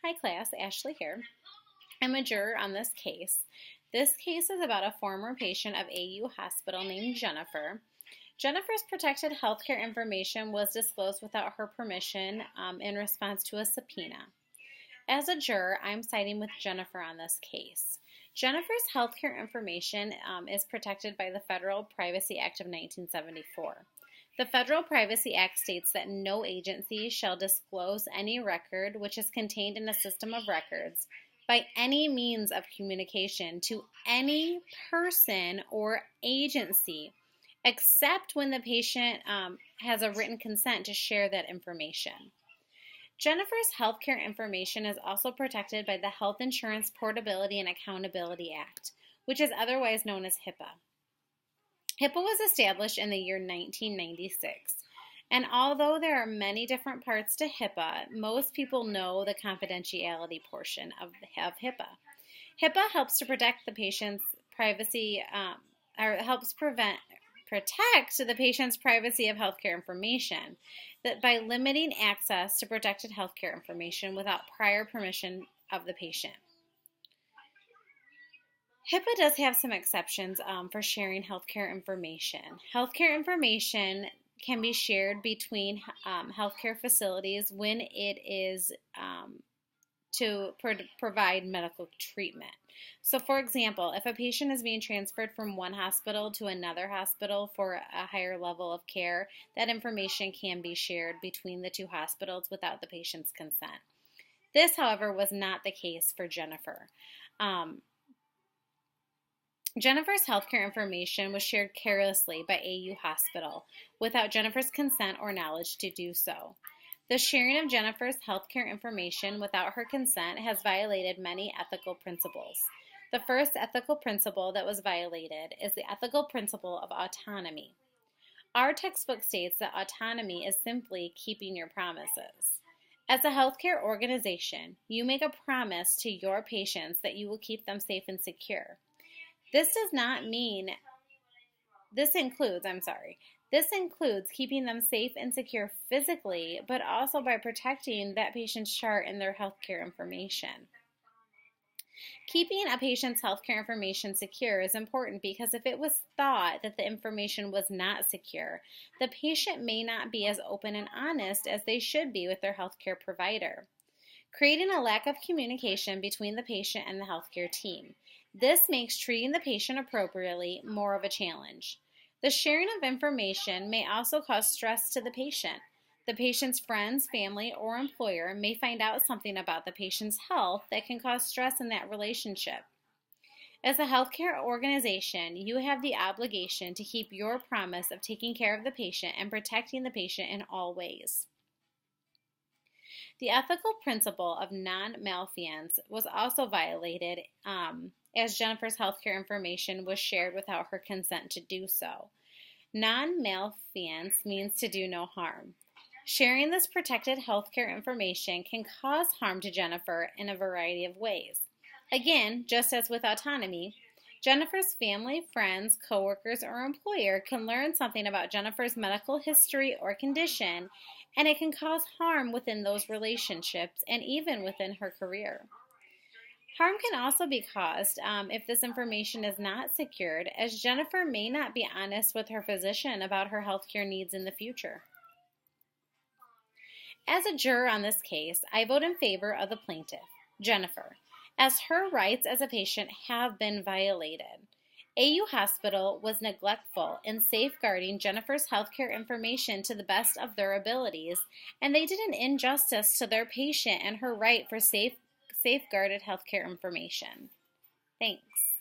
Hi class, Ashley here. I'm a juror on this case. This case is about a former patient of AU Hospital named Jennifer. Jennifer's protected healthcare information was disclosed without her permission in response to a subpoena. As a juror, I'm siding with Jennifer on this case. Jennifer's healthcare information is protected by the Federal Privacy Act of 1974. The Federal Privacy Act states that no agency shall disclose any record which is contained in a system of records by any means of communication to any person or agency, except when the patient has a written consent to share that information. Jennifer's healthcare information is also protected by the Health Insurance Portability and Accountability Act, which is otherwise known as HIPAA. HIPAA was established in the year 1996, and although there are many different parts to HIPAA, most people know the confidentiality portion of HIPAA. HIPAA helps to protect the patient's privacy, or helps protect the patient's privacy of healthcare information that by limiting access to protected healthcare information without prior permission of the patient. HIPAA does have some exceptions for sharing healthcare information. Healthcare information can be shared between healthcare facilities when it is to provide medical treatment. So, for example, if a patient is being transferred from one hospital to another hospital for a higher level of care, that information can be shared between the two hospitals without the patient's consent. This, however, was not the case for Jennifer. Jennifer's healthcare information was shared carelessly by AU Hospital without Jennifer's consent or knowledge to do so. The sharing of Jennifer's healthcare information without her consent has violated many ethical principles. The first ethical principle that was violated is the ethical principle of autonomy. Our textbook states that autonomy is simply keeping your promises. As a healthcare organization, you make a promise to your patients that you will keep them safe and secure. This includes keeping them safe and secure physically, but also by protecting that patient's chart and their healthcare information. Keeping a patient's healthcare information secure is important because if it was thought that the information was not secure, the patient may not be as open and honest as they should be with their healthcare provider, creating a lack of communication between the patient and the healthcare team. This makes treating the patient appropriately more of a challenge. The sharing of information may also cause stress to the patient. The patient's friends, family, or employer may find out something about the patient's health that can cause stress in that relationship. As a healthcare organization, you have the obligation to keep your promise of taking care of the patient and protecting the patient in all ways. The ethical principle of non-malfeasance was also violated as Jennifer's healthcare information was shared without her consent to do so. Non-malfeasance means to do no harm. Sharing this protected healthcare information can cause harm to Jennifer in a variety of ways. Again, just as with autonomy, Jennifer's family, friends, coworkers, or employer can learn something about Jennifer's medical history or condition, and it can cause harm within those relationships and even within her career. Harm can also be caused if this information is not secured, as Jennifer may not be honest with her physician about her healthcare needs in the future. As a juror on this case, I vote in favor of the plaintiff, Jennifer, as her rights as a patient have been violated. AU Hospital was neglectful in safeguarding Jennifer's healthcare information to the best of their abilities, and they did an injustice to their patient and her right for safeguarded healthcare information. Thanks.